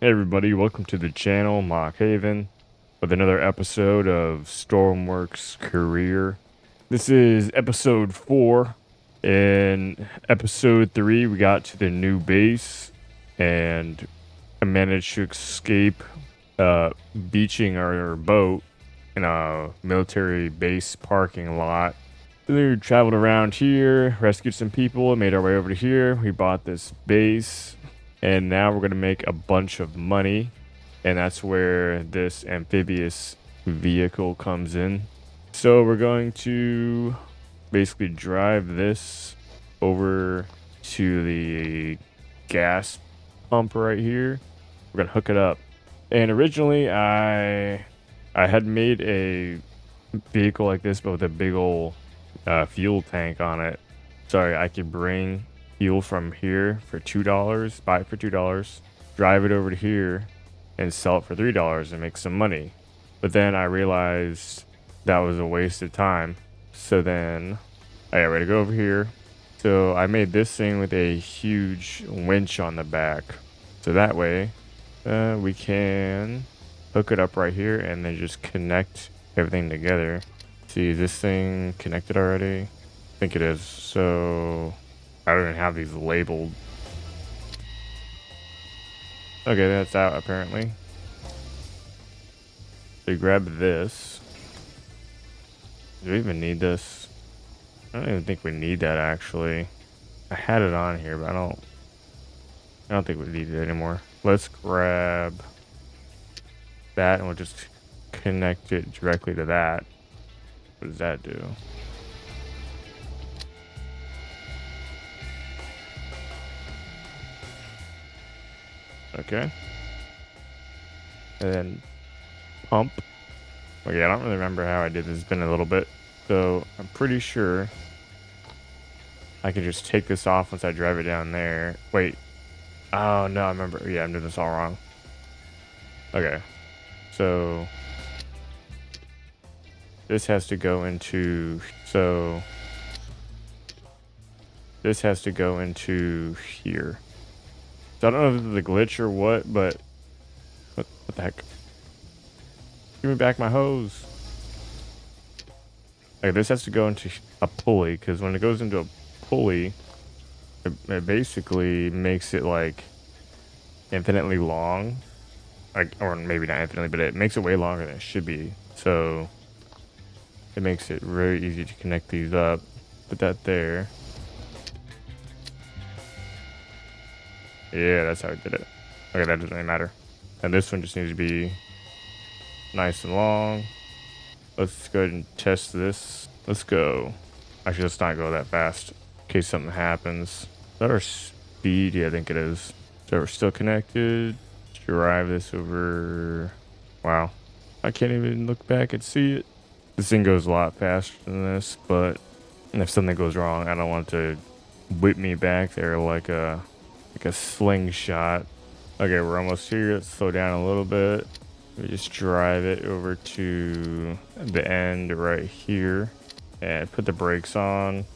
Hey everybody, welcome to the channel, MachHaven, with another episode of StormWorks Career. This is episode 4. In episode 3, we got to the new base, and I managed to escape beaching our boat in a military base parking lot. We traveled around here, rescued some people, and made our way over to here. We bought this base. And now we're going to make a bunch of money. And that's where this amphibious vehicle comes in. So we're going to basically drive this over to the gas pump right here. We're going to hook it up. And originally I had made a vehicle like this, but with a big old fuel tank on it. Sorry, I could bring fuel from here for $2, buy it for $2, drive it over to here and sell it for $3 and make some money. But then I realized that was a waste of time. So then I got ready to go over here. So I made this thing with a huge winch on the back. So that way we can hook it up right here and then just connect everything together. See, is this thing connected already? I think it is. So I don't even have these labeled. Okay, that's out apparently. So you grab this. Do we even need this? I don't even think we need that actually. I had it on here, but I don't think we need it anymore. Let's grab that and we'll just connect it directly to that. What does that do? Okay. And then pump. Okay, I don't really remember how I did this. It's been a little bit. So I'm pretty sure I can just take this off once I drive it down there. Wait. Oh, no, I remember. Yeah, I'm doing this all wrong. Okay. So this has to go into... So this has to go into here. So I don't know if this is a glitch or what, but... What the heck? Give me back my hose. Okay, this has to go into a pulley, because when it goes into a pulley, it basically makes it like infinitely long. Like, or maybe not infinitely, but it makes it way longer than it should be. So it makes it very easy to connect these up. Put that there. Yeah, that's how I did it. Okay, that doesn't really matter. And this one just needs to be nice and long. Let's go ahead and test this. Let's go. Actually, let's not go that fast in case something happens. Is that our speed? Yeah, I think it is. So we're still connected. Drive this over. Wow. I can't even look back and see it. This thing goes a lot faster than this, but if something goes wrong, I don't want it to whip me back there like a slingshot. Okay, we're almost here. Let's slow down a little bit. We just drive it over to the end right here and put the brakes on.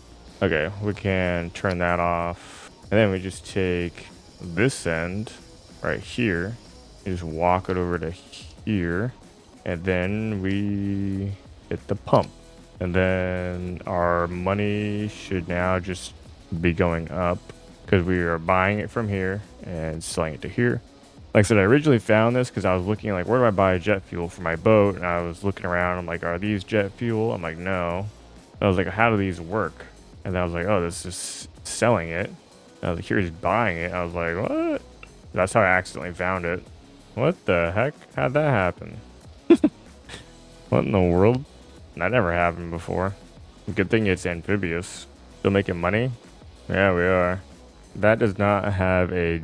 Okay, we can turn that off. And then we just take this end right here. You just walk it over to here. And then we hit the pump. And then our money should now just be going up because we are buying it from here and selling it to here. Like I said, I originally found this because I was looking like, where do I buy jet fuel for my boat? And I was looking around. I'm like, are these jet fuel? I'm like, no. I was like, how do these work? And then I was like, oh, this is selling it. And I was like, here's buying it. I was like, what? That's how I accidentally found it. What the heck? How'd that happen? What in the world? That never happened before. Good thing it's amphibious. Still making money? Yeah, we are. That does not have a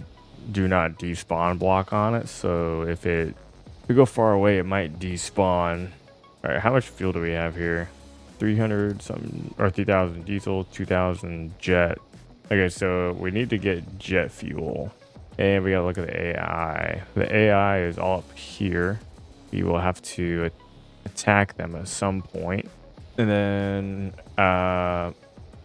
do not despawn block on it, so if we go far away, it might despawn. All right, how much fuel do we have here? 300 something, or 3,000 diesel, 2,000 jet. Okay, so we need to get jet fuel, and we gotta look at the AI. The AI is all up here. We will have to attack them at some point, and then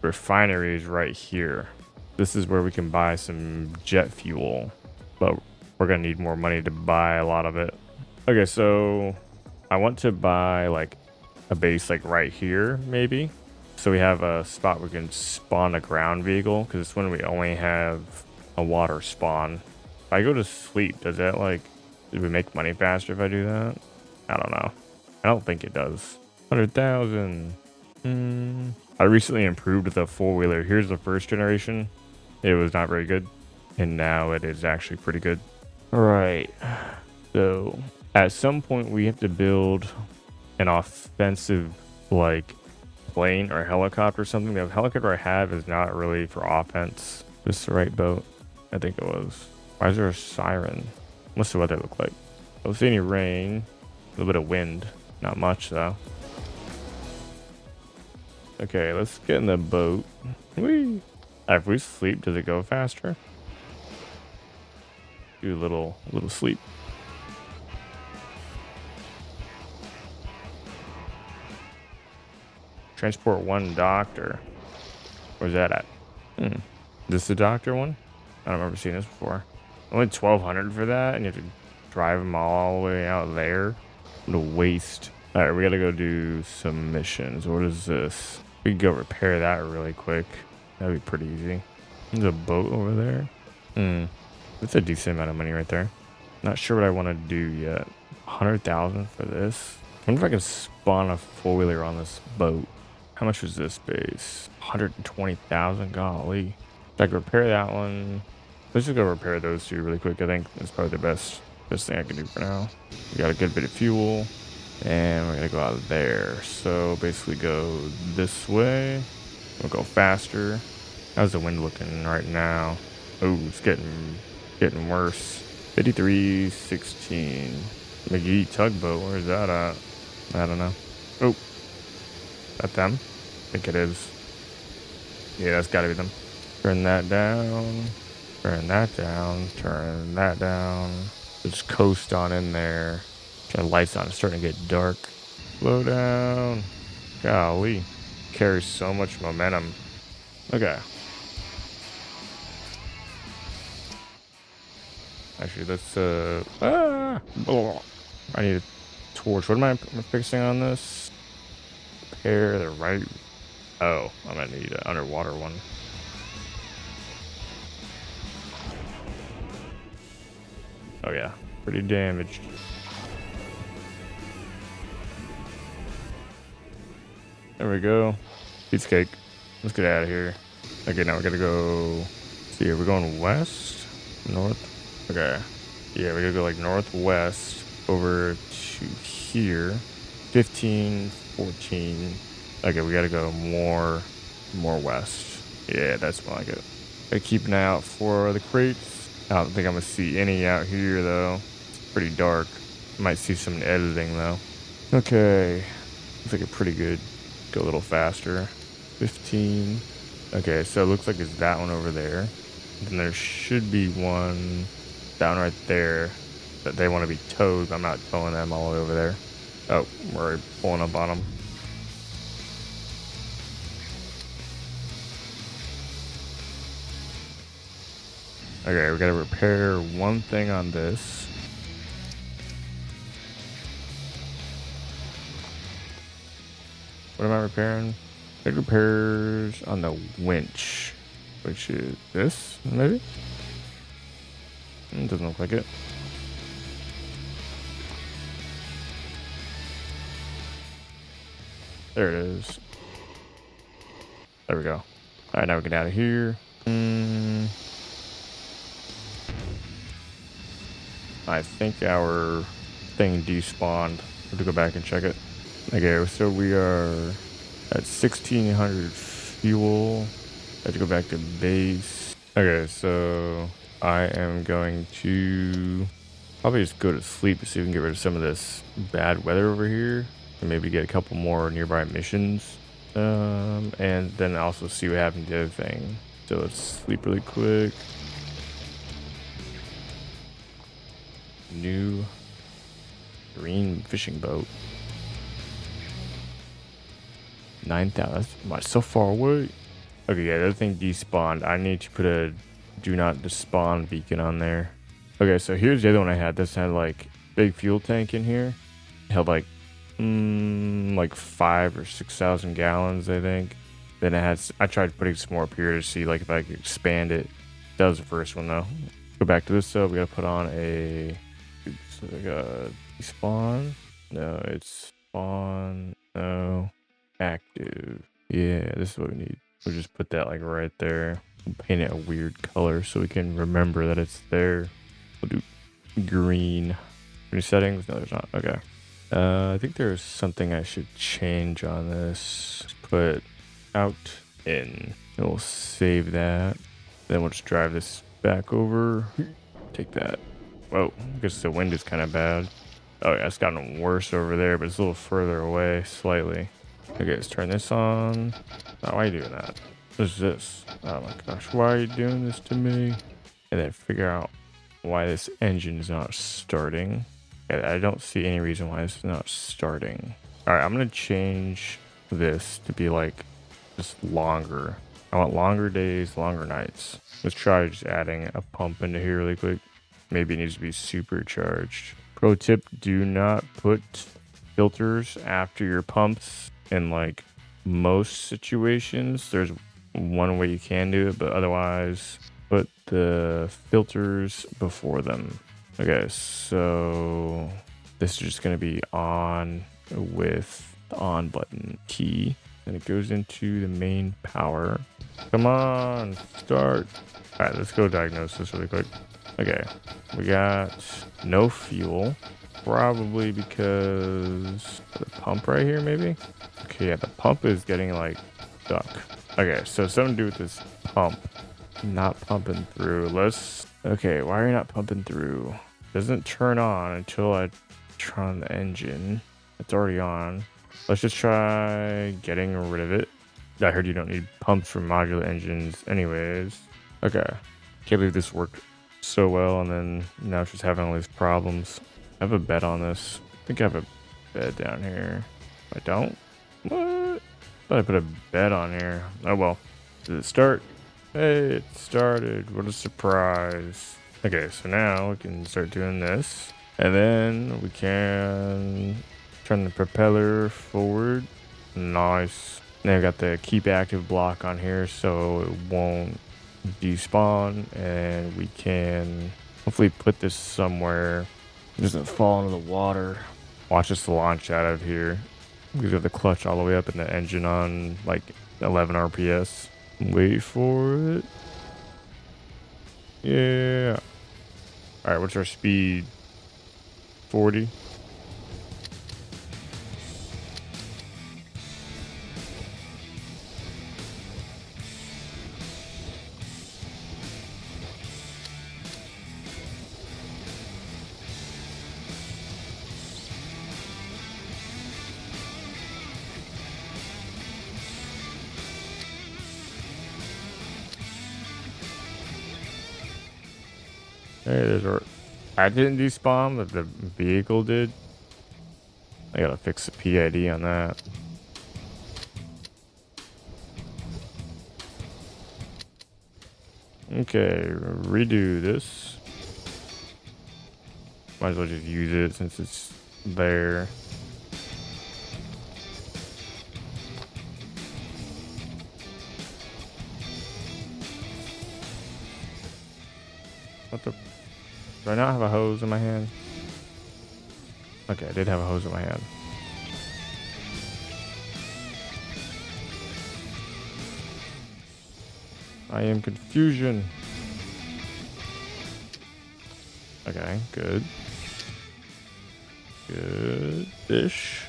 refinery is right here. This is where we can buy some jet fuel, but we're gonna need more money to buy a lot of it. Okay, so I want to buy like a base like right here, maybe. So we have a spot we can spawn a ground vehicle, because it's when we only have a water spawn. If I go to sleep, does that like, do we make money faster if I do that? I don't know. I don't think it does. 100,000. I recently improved the four-wheeler. Here's the first generation. It was not very good, and now it is actually pretty good. All right. So at some point we have to build an offensive like plane or helicopter or something. The helicopter I have is not really for offense. This is the right boat. I think it was. Why is there a siren? What's the weather look like? I don't see any rain. A little bit of wind. Not much though. Okay, let's get in the boat. Whee! If we sleep, does it go faster? Do a little sleep. Transport one doctor. Where's that at? Is this the doctor one? I don't remember seeing this before. Only 1,200 for that, and you have to drive them all the way out there. What a waste. All right, we gotta go do some missions. What is this? We can go repair that really quick. That'd be pretty easy. There's a boat over there. That's a decent amount of money right there. Not sure what I want to do yet. 100,000 for this. I wonder if I can spawn a four-wheeler on this boat. How much was this base? 120,000. Golly. If I could repair that one. Let's just go repair those two really quick. I think that's probably the best thing I can do for now. We got a good bit of fuel. And we're gonna go out there. So basically go this way. We'll go faster. How's the wind looking right now? Oh, it's getting worse. 53.16. McGee tugboat, where's that at? I don't know. Oh, that them? I think it is. Yeah, that's gotta be them. Turn that down. Turn that down. Turn that down. Just coast on in there. Turn the lights on. It's starting to get dark. Slow down. Golly. Carries so much momentum. Okay. Actually, let's I need a torch. What am I fixing on this? Repair the right. Oh, I'm gonna need an underwater one. Oh yeah, pretty damaged. There we go. Pizza cake. Let's get out of here. Okay, now we gotta go. See, are we going west? North? Okay. Yeah, we gotta go like northwest over to here. 15, 14. Okay, we gotta go more west. Yeah, that's more like it. Gotta keep an eye out for the crates. I don't think I'm gonna see any out here though. It's pretty dark. Might see some editing though. Okay. Looks like a pretty good. Go a little faster. 15. Okay, so it looks like it's that one over there. Then there should be one down right there that they want to be towed. I'm not towing them all the way over there. Oh, we're pulling up on them. Okay, we gotta repair one thing on this. What am I repairing? It repairs on the winch, which is this, maybe? It doesn't look like it. There it is. There we go. Alright, now we get out of here. I think our thing despawned. I have to go back and check it. Okay, so we are at 1,600 fuel. I have to go back to base. Okay, so I am going to probably just go to sleep to see if we can get rid of some of this bad weather over here. And maybe get a couple more nearby missions. And then also see what happens to the other thing. So let's sleep really quick. New green fishing boat. 9,000. That's much so far away. Okay, yeah, the other thing despawned. I need to put a do not despawn beacon on there. Okay, so here's the other one I had. This had like big fuel tank in here. It held like 5 or 6,000 gallons, I think. Then it has. I tried putting some more up here to see like if I could expand it. That was the first one though. Go back to this though. We gotta put on a. Oops, like a spawn. No, it's spawn. No, active. Yeah, this is what we need. We'll just put that like right there. We'll paint it a weird color so we can remember that it's there. We'll do green. Any settings? No, there's not. Okay. I think there's something I should change on this. Just put out in. And we'll save that. Then we'll just drive this back over. Take that. Whoa, I guess the wind is kind of bad. Oh yeah, it's gotten worse over there, but it's a little further away, slightly. Okay, let's turn this on. Oh, why are you doing that? What is this? Oh my gosh, why are you doing this to me? And then figure out why this engine is not starting. I don't see any reason why this is not starting. All right, I'm gonna change this to be like just longer. I want longer days, longer nights. Let's try just adding a pump into here really quick. Maybe it needs to be supercharged. Pro tip, do not put filters after your pumps in like most situations. There's one way you can do it, but otherwise put the filters before them. Okay, so this is just gonna be on with the on button key. And it goes into the main power. Come on, start. All right, let's go diagnose this really quick. Okay, we got no fuel. Probably because the pump right here, maybe? Okay, yeah, the pump is getting like stuck. Okay, so something to do with this pump. Not pumping through. Okay, why are you not pumping through? Doesn't turn on until I turn on the engine. It's already on. Let's just try getting rid of it. I heard you don't need pumps for modular engines anyways. Okay. Can't believe this worked so well and then now it's just having all these problems. I have a bed on this. I think I have a bed down here. I don't? What? I put a bed on here. Oh well. Did it start? Hey, it started. What a surprise. Okay, so now we can start doing this. And then we can turn the propeller forward. Nice. Then we got the keep active block on here so it won't despawn. And we can hopefully put this somewhere it doesn't fall into the water. Watch us launch out of here. We got the clutch all the way up and the engine on like 11 RPS. Wait for it. Yeah. All right, what's our speed? 40. Hey, there's our. I didn't despawn, but the vehicle did. I gotta fix the PID on that. Okay, redo this. Might as well just use it since it's there. What the? Do I not have a hose in my hand? Okay, I did have a hose in my hand. I am confusion. Okay, good. Good-ish.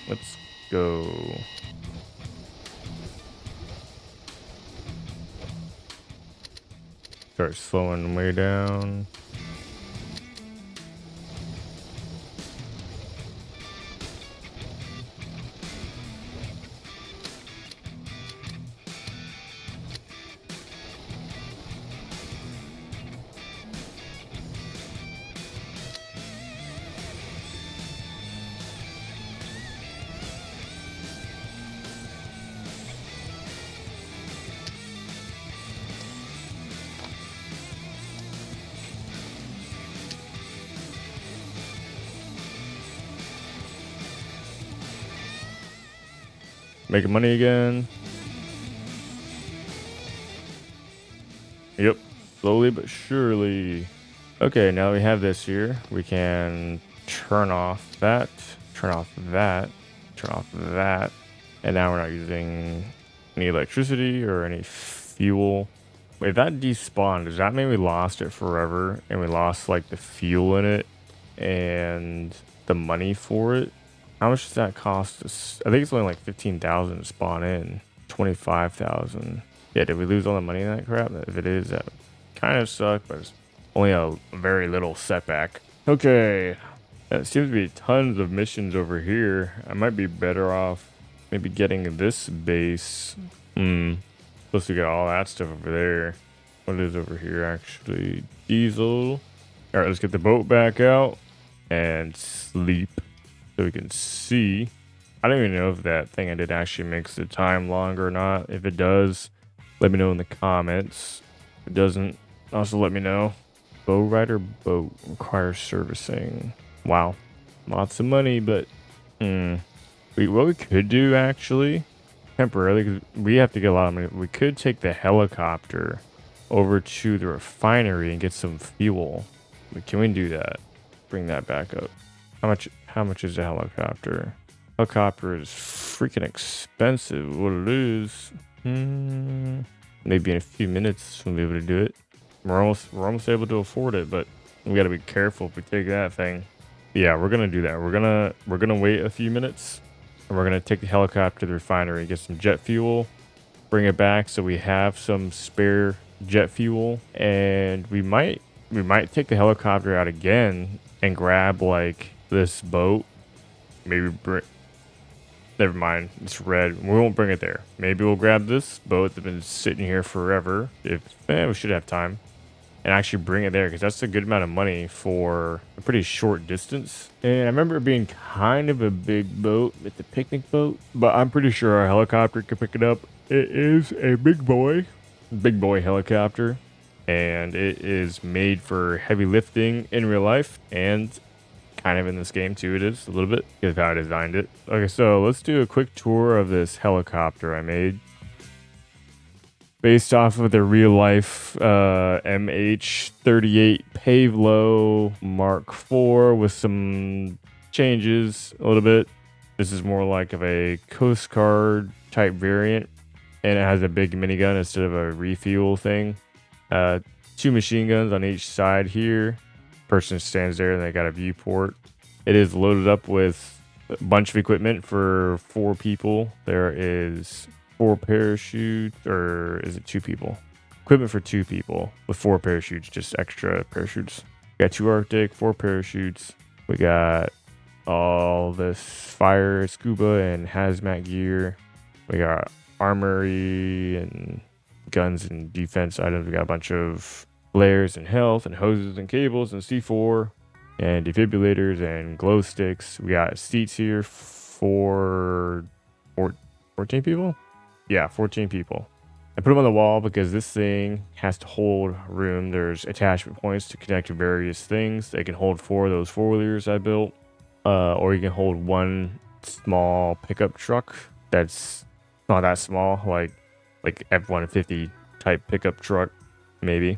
Let's go. Start slowing way down. Making money again. Yep. Slowly but surely. Okay, now that we have this here, we can turn off that, turn off that, turn off that. And now we're not using any electricity or any fuel. If that despawned, does that mean we lost it forever and we lost like the fuel in it and the money for it? How much does that cost us? I think it's only like 15,000 to spawn in. 25,000. Yeah, did we lose all the money in that crap? If it is, that kind of sucked, but it's only a very little setback. Okay, that seems to be tons of missions over here. I might be better off maybe getting this base. Supposed to get all that stuff over there. What is over here actually? Diesel. All right, let's get the boat back out and sleep so we can see. I don't even know if that thing I did actually makes the time longer or not. If it does, let me know in the comments. If it doesn't, also let me know. Bow rider boat requires servicing. Wow, lots of money, but what we could do actually temporarily, because we have to get a lot of money, we could take the helicopter over to the refinery and get some fuel. But can we do that? Bring that back up. How much is a helicopter? Helicopter is freaking expensive. What it is? Maybe in a few minutes we'll be able to do it. We're almost able to afford it, but we got to be careful if we take that thing. Yeah, we're gonna do that. We're gonna wait a few minutes, and we're gonna take the helicopter to the refinery, get some jet fuel, bring it back so we have some spare jet fuel, and we might take the helicopter out again and grab like this boat. Maybe never mind, it's red. We won't bring it there. Maybe we'll grab this boat that's been sitting here forever. We should have time. And actually bring it there, because that's a good amount of money for a pretty short distance. And I remember it being kind of a big boat. It's a picnic boat, but I'm pretty sure our helicopter can pick it up. It is a big boy helicopter, and it is made for heavy lifting in real life, and kind of in this game too. It is a little bit, because how I designed it. Okay, so let's do a quick tour of this helicopter I made based off of the real life MH38 Pavelo Mark IV with some changes a little bit. This is more like of a Coast Guard type variant, and it has a big minigun instead of a refuel thing. 2 machine guns on each side here. Person stands there and they got a viewport. It is loaded up with a bunch of equipment for 4 people. There is 4 parachutes, or is it 2 people? Equipment for 2 people with 4 parachutes, just extra parachutes. We got 2 Arctic, 4 parachutes. We got all this fire, scuba, and hazmat gear. We got armory and guns and defense items. We got a bunch of flares and health and hoses and cables and C4 and defibrillators and glow sticks. We got seats here for 14 people. Yeah, 14 people. I put them on the wall because this thing has to hold room. There's attachment points to connect to various things. They can hold 4 of those 4-wheelers I built. Or you can hold 1 small pickup truck that's not that small, like F-150 type pickup truck, maybe.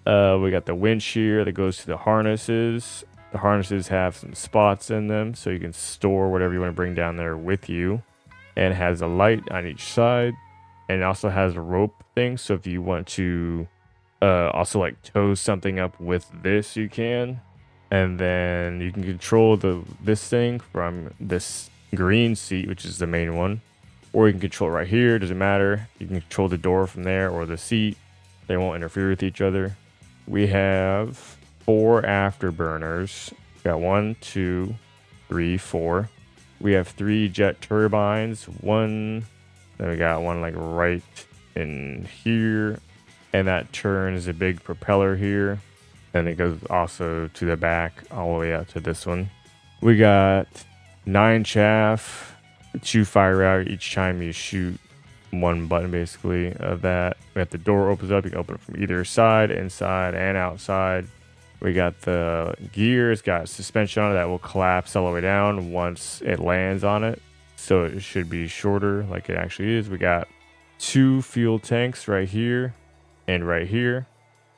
We got the winch here that goes to the harnesses. The harnesses have some spots in them, so you can store whatever you want to bring down there with you. And it has a light on each side, and it also has a rope thing, so if you want to also like tow something up with this, you can. And then you can control this thing from this green seat, which is the main one, or you can control it right here. Doesn't matter. You can control the door from there or the seat. They won't interfere with each other. We have 4 afterburners. We got 1, 2, 3, 4. We have 3 jet turbines. 1, then we got 1 like right in here, and that turns a big propeller here. And it goes also to the back all the way out to this one. We got 9 chaff. 2 fire out each time you shoot 1 button basically of that. We have the door opens up. You can open it from either side, inside and outside. We got the gear. It's got suspension on it that will collapse all the way down once it lands on it. so it should be shorter like it actually is. We got 2 fuel tanks right here and right here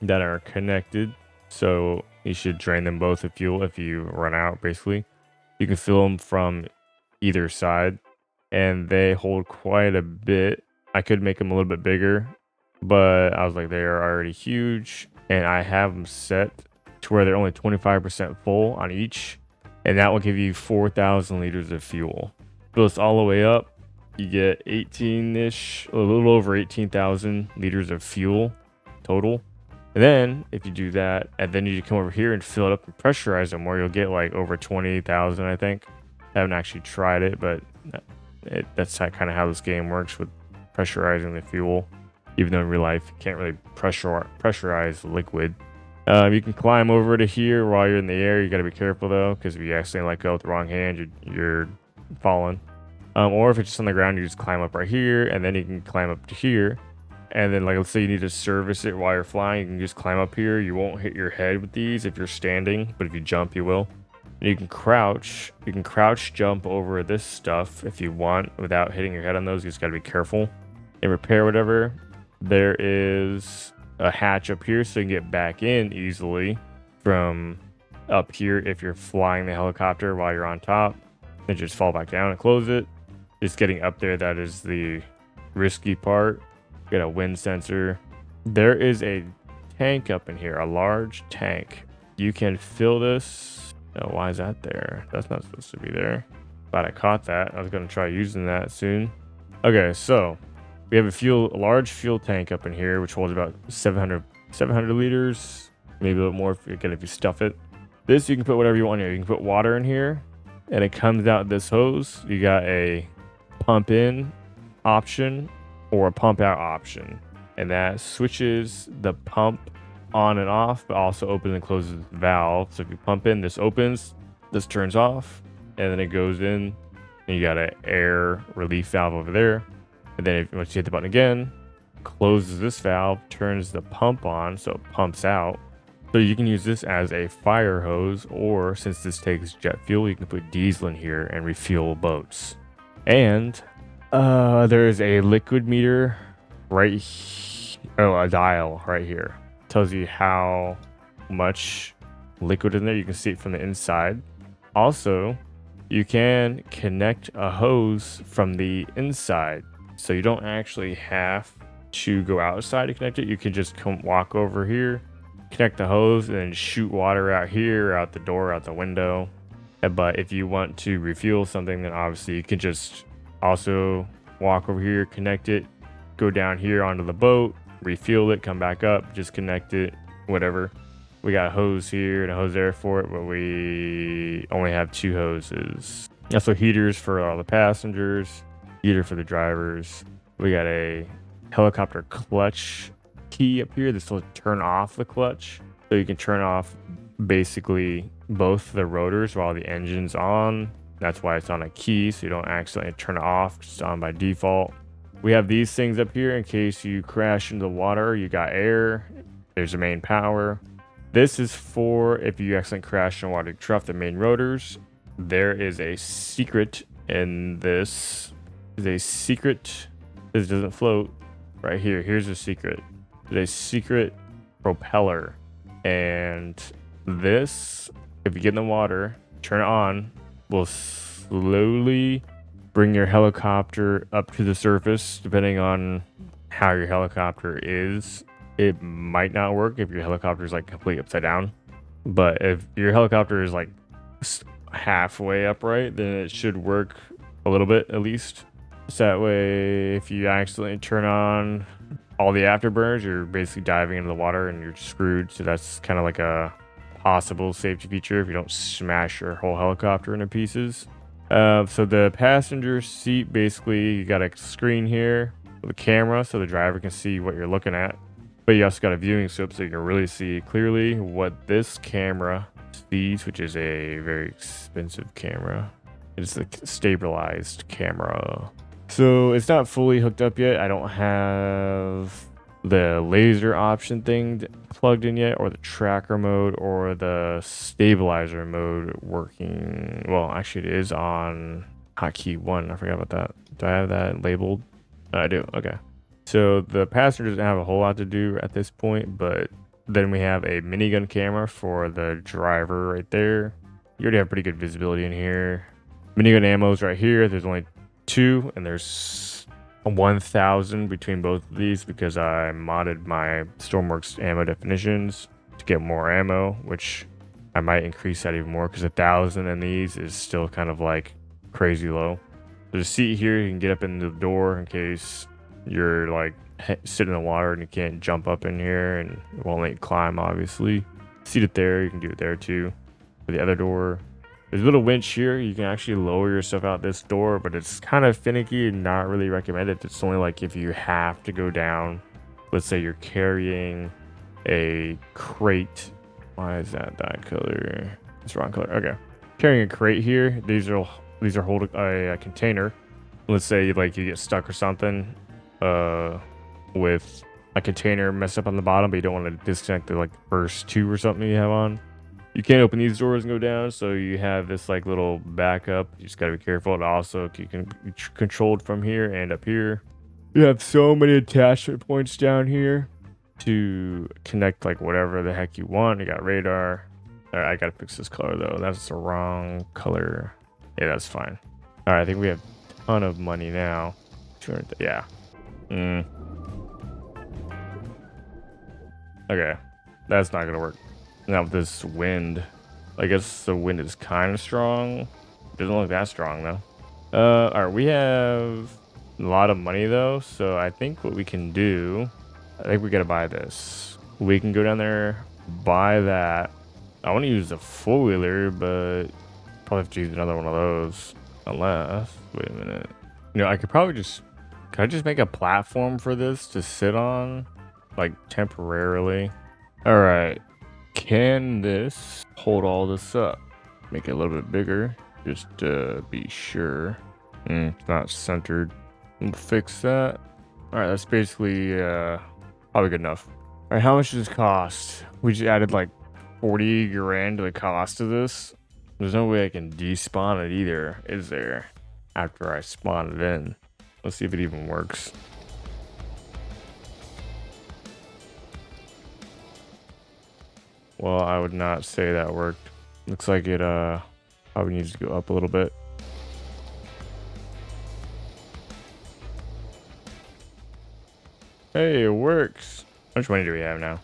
that are connected, so you should drain them both of fuel if you run out. Basically, you can fill them from either side, and they hold quite a bit. I could make them a little bit bigger, but I was like, they are already huge, and I have them set to where they're only 25% full on each, and that will give you 4,000 liters of fuel. Fill this all the way up, you get 18-ish, a little over 18,000 liters of fuel total. And then if you do that, and then you come over here and fill it up and pressurize them, where you'll get like over 20,000, I think. I haven't actually tried it, but that's kind of how this game works with pressurizing the fuel. Even though in real life you can't really pressurize liquid. You can climb over to here while you're in the air. You got to be careful though, because if you accidentally let go with the wrong hand, you're falling. Or if it's just on the ground, you just climb up right here, and then you can climb up to here. And then, like, let's say you need to service it while you're flying, you can just climb up here. You won't hit your head with these if you're standing, but if you jump, you will. And you can crouch. You can crouch jump over this stuff if you want without hitting your head on those. You just got to be careful. And repair whatever. There is a hatch up here, so you can get back in easily from up here if you're flying the helicopter while you're on top. Then just fall back down and close it. Just getting up there, that is the risky part. Got a wind sensor. There is a tank up in here, a large tank. You can fill this. Oh, why is that there? That's not supposed to be there. Glad I caught that. I was going to try using that soon. Okay, so we have a large fuel tank up in here, which holds about 700 liters, maybe a little more if you stuff it. This, you can put whatever you want here. You can put water in here, and it comes out this hose. You got a pump in option or a pump out option, and that switches the pump on and off, but also opens and closes the valve. So if you pump in, this opens, this turns off, and then it goes in, and you got an air relief valve over there. And then once you hit the button again, closes this valve, turns the pump on, so it pumps out. So you can use this as a fire hose, or since this takes jet fuel, you can put diesel in here and refuel boats. And there is a liquid meter a dial right here. Tells you how much liquid in there. You can see it from the inside. Also, you can connect a hose from the inside, so you don't actually have to go outside to connect it. You can just walk over here, connect the hose, and then shoot water out here, out the door, out the window. But if you want to refuel something, then obviously you can just also walk over here, connect it, go down here onto the boat, refuel it, come back up, just connect it, whatever. We got a hose here and a hose there for it, but we only have 2 hoses. Also heaters for all the passengers, heater for the drivers. We got a helicopter clutch key up here that's supposed to turn off the clutch, so you can turn off basically both the rotors while the engine's on. That's why it's on a key, so you don't accidentally turn it off. It's on by default. We have these things up here in case you crash into the water. You got air. There's the main power. This is for if you accidentally crash in water, turn off the main rotors. There is a secret in this. There's a secret. This doesn't float. Right here. Here's a secret. There's a secret propeller. And this, if you get in the water, turn it on, will slowly bring your helicopter up to the surface, depending on how your helicopter is. It might not work if your helicopter is like completely upside down, but if your helicopter is like halfway upright, then it should work a little bit at least. So that way, if you accidentally turn on all the afterburners, you're basically diving into the water and you're screwed. So that's kind of like a possible safety feature if you don't smash your whole helicopter into pieces. So the passenger seat, basically you got a screen here with a camera so the driver can see what you're looking at, but you also got a viewing scope so you can really see clearly what this camera sees, which is a very expensive camera. It's a stabilized camera, so it's not fully hooked up yet. I don't have the laser option thing plugged in yet, or the tracker mode, or the stabilizer mode working. Well, actually it is on Hotkey 1. I forgot about that. Do I have that labeled? I do. Okay. So the passenger doesn't have a whole lot to do at this point, but then we have a minigun camera for the driver right there. You already have pretty good visibility in here. Minigun ammo is right here. There's only 2, and there's 1,000 between both of these because I modded my StormWorks ammo definitions to get more ammo, which I might increase that even more because 1,000 in these is still kind of like crazy low. There's a seat here. You can get up in the door in case you're like sitting in the water and you can't jump up in here, and it won't let you climb, obviously. Seat it there. You can do it there too. For the other door, there's a little winch here. You can actually lower yourself out this door, but it's kind of finicky and not really recommended. It's only like if you have to go down. Let's say you're carrying a crate. Why is that color? It's the wrong color. Okay. Carrying a crate here. These are holding a container. Let's say like you get stuck or something with a container messed up on the bottom, but you don't want to disconnect the like first 2 or something you have on. You can't open these doors and go down, so you have this like little backup. You just gotta be careful. And also you can be controlled from here and up here. You have so many attachment points down here to connect like whatever the heck you want. You got radar. All right, I gotta fix this color though. That's the wrong color. Yeah, that's fine. All right, I think we have a ton of money now. 200. Yeah. Okay, that's not gonna work. Now with this wind, I guess the wind is kind of strong. Doesn't look that strong though. All right, we have a lot of money though, so I think what we can do, I think we gotta buy this. We can go down there, buy that. I want to use the 4-wheeler, but probably have to use another one of those. Unless, wait a minute. You know, I could probably just, could I just make a platform for this to sit on, like temporarily? All right. Can this hold all this up? Make it a little bit bigger, just to be sure. It's not centered. We'll fix that. All right, that's basically probably good enough. All right, how much does this cost? We just added like 40 grand to the cost of this. There's no way I can despawn it either, is there? After I spawn it in. Let's see if it even works. Well, I would not say that worked. Looks like it probably needs to go up a little bit. Hey, it works. How much money do we have now?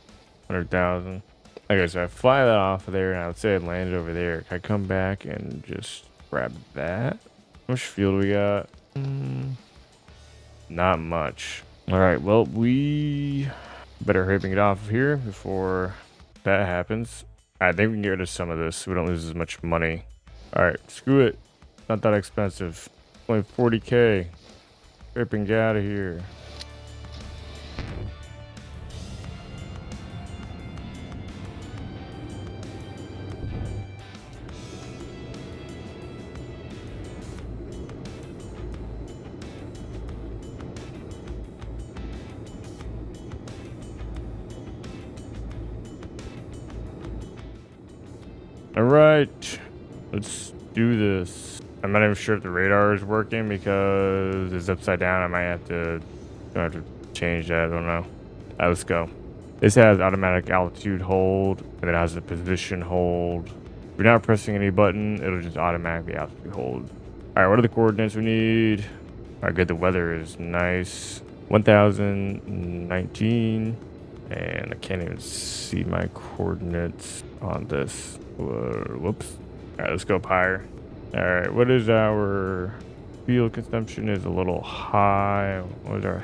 100,000. Okay, so I fly that off of there, and I would say it landed over there. Can I come back and just grab that? How much fuel do we got? Not much. All right, well, we better hurry and get off of here before that happens. I think we can get rid of some of this so we don't lose as much money. All right, screw it. Not that expensive. Only 40K. Hurry and get out of here. All right, let's do this. I'm not even sure if the radar is working because it's upside down. I might have to change that. I don't know. All right, let's go. This has automatic altitude hold, and it has a position hold. If you're not pressing any button, it'll just automatically altitude hold. All right, what are the coordinates we need? All right, good. The weather is nice. 1019, and I can't even see my coordinates on this. Whoops. All right, let's go up higher. All right, what is our fuel consumption? Is a little high. What is our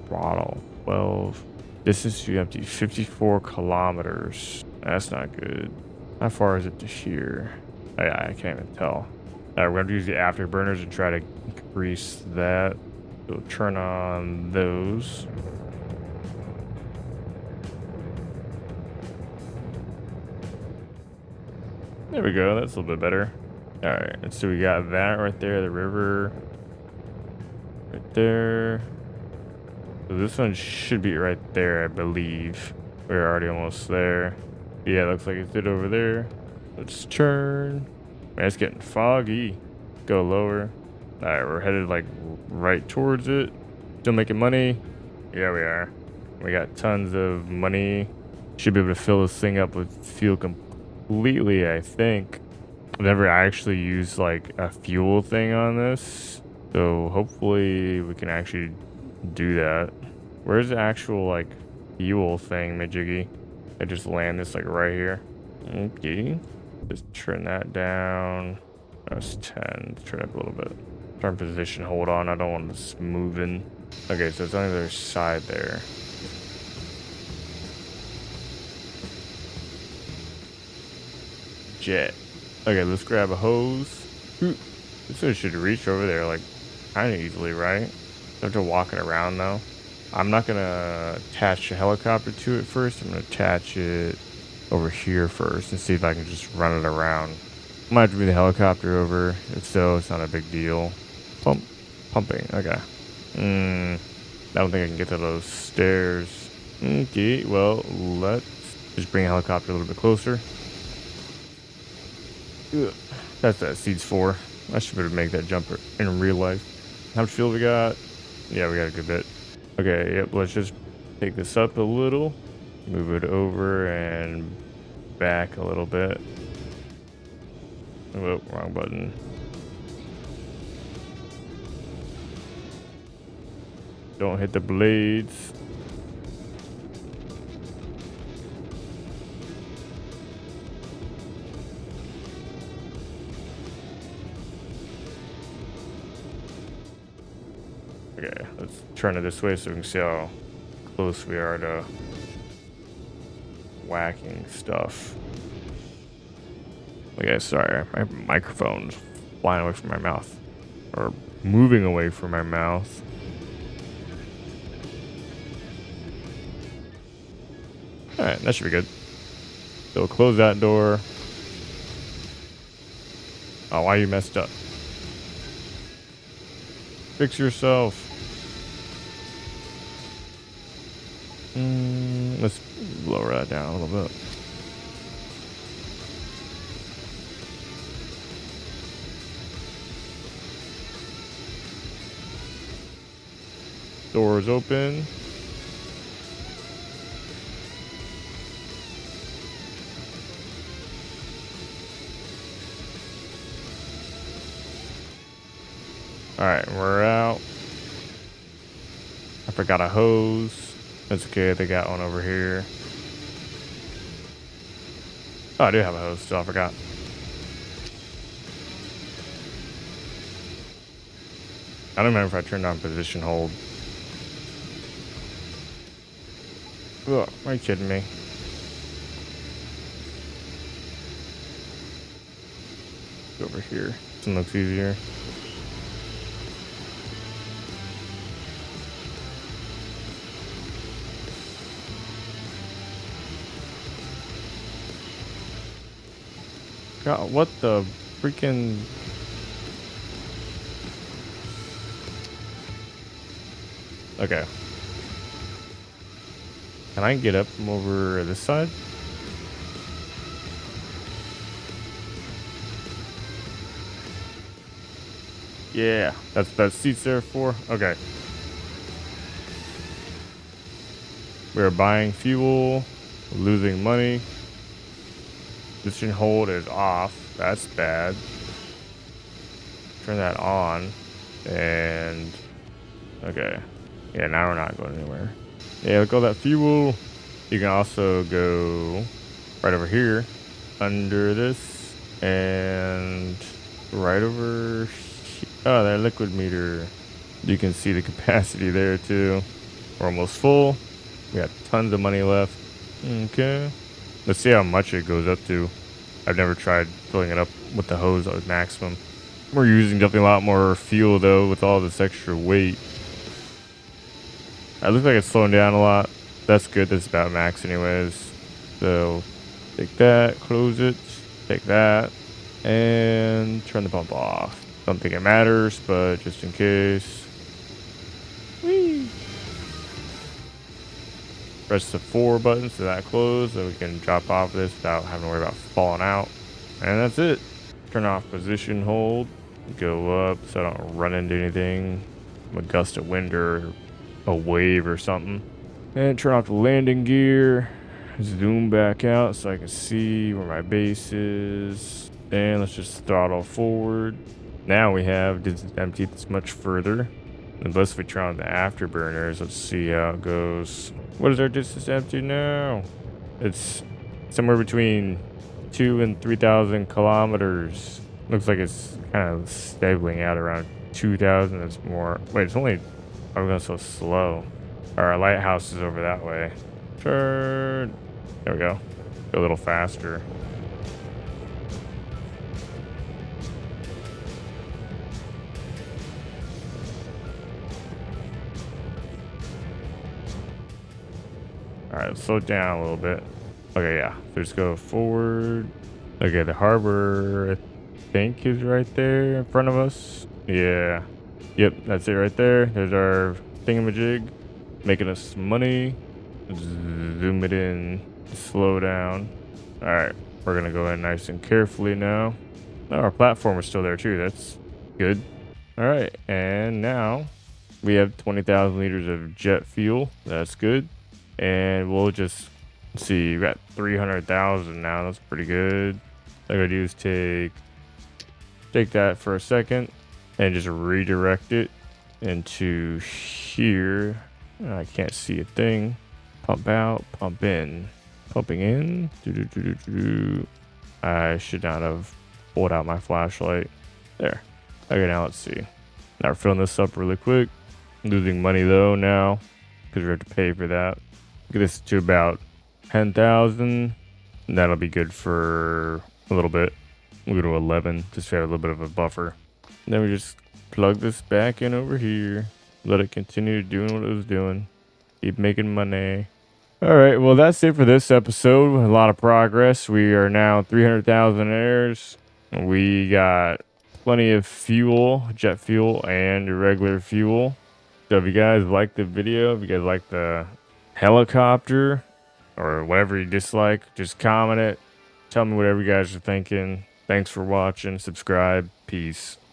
throttle? 12. Distance to empty, 54 kilometers. That's not good. How far is it to here? Oh, yeah, I can't even tell. All right, we're gonna use the afterburners and try to increase that. So we'll turn on those. There we go. That's a little bit better. All right. And so we got that right there. The river right there. So this one should be right there, I believe. We're already almost there. Yeah, looks like it's it over there. Let's turn. Man, it's getting foggy. Go lower. All right, we're headed like right towards it. Still making money. Yeah, we are. We got tons of money. Should be able to fill this thing up with fuel completely, I think. I've never actually used like a fuel thing on this. So hopefully we can actually do that. Where's the actual like fuel thing, Majiggy? I just land this like right here. Okay. Just turn that down. That's 10. Turn it up a little bit. Turn position, hold on. I don't want this moving. Okay, so it's on the other side there. Jet. Okay, let's grab a hose. This one should reach over there like kind of easily, right? Have to walk it around though. I'm not gonna attach a helicopter to it first. I'm gonna attach it over here first and see if I can just run it around. Might have to be the helicopter over. If so, it's not a big deal. Pumping. Okay. I don't think I can get to those stairs. Okay, well, let's just bring a helicopter a little bit closer. Ugh. That's that seeds for. I should be able to make that jump in real life. How much fuel we got? Yeah, we got a good bit. Okay, yep, let's just take this up a little. Move it over and back a little bit. Oh, wrong button. Don't hit the blades. Okay, let's turn it this way so we can see how close we are to whacking stuff. Okay, sorry, my microphone's flying away from my mouth. Or moving away from my mouth. Alright, that should be good. So we'll close that door. Oh, why you messed up? Fix yourself. Let's lower that down a little bit. Doors open. Alright, we're out. I forgot a hose. That's okay, they got one over here. Oh, I do have a hose still, I forgot. I don't remember if I turned on position hold. Ugh, are you kidding me? Go over here. This one looks easier. God, what the freaking... Okay. Can I get up from over this side? Yeah, that's seats there for. Okay. We're buying fuel, losing money. Position hold is off. That's bad. Turn that on. And okay. Yeah, now we're not going anywhere. Yeah, look all that fuel. You can also go right over here under this and right over here. Oh, that liquid meter. You can see the capacity there too. We're almost full. We got tons of money left. Okay. Let's see how much it goes up to. I've never tried filling it up with the hose at maximum. We're using definitely a lot more fuel though with all this extra weight. It looks like it's slowing down a lot. That's good. That's about max anyways. So take that, close it, take that, and turn the pump off. Don't think it matters, but just in case. Whee! Press the 4 button so that closes, so we can drop off this without having to worry about falling out. And that's it. Turn off position hold. go up so I don't run into anything, a gust of wind or a wave or something. And turn off the landing gear, zoom back out so I can see where my base is. And let's just throttle forward. Now we have distance empty that's much further. Unless we turn on the afterburners, let's see how it goes. What is our distance empty now? It's somewhere between 2 and 3,000 kilometers. Looks like it's kind of stabilizing out around 2,000. That's more. Wait, it's only. I'm going so slow. Our lighthouse is over that way. Turn. There we go. Go a little faster. Alright, let's slow down a little bit. Okay, yeah. So just go forward. Okay, the harbor, I think, is right there in front of us. Yeah. Yep, that's it right there. There's our thingamajig. Making us money. Zoom it in. Slow down. Alright, we're going to go in nice and carefully now. Oh, our platform is still there too. That's good. Alright, and now we have 20,000 liters of jet fuel. That's good. And we'll just see. We got 300,000 now. That's pretty good. All I gotta do is take that for a second and just redirect it into here. I can't see a thing. Pump out, pump in, pumping in. I should not have pulled out my flashlight. There. Okay, now let's see. Now we're filling this up really quick. Losing money though now because we have to pay for that. Get this to about 10,000. That'll be good for a little bit. We'll go to 11 just to have a little bit of a buffer. And then we just plug this back in over here. Let it continue doing what it was doing. Keep making money. All right, well, that's it for this episode. A lot of progress. We are now 300,000 airs. We got plenty of fuel, jet fuel, and regular fuel. So if you guys like the video, if you guys like the helicopter or whatever you dislike, just comment it. Tell me whatever you guys are thinking. Thanks for watching. Subscribe. Peace.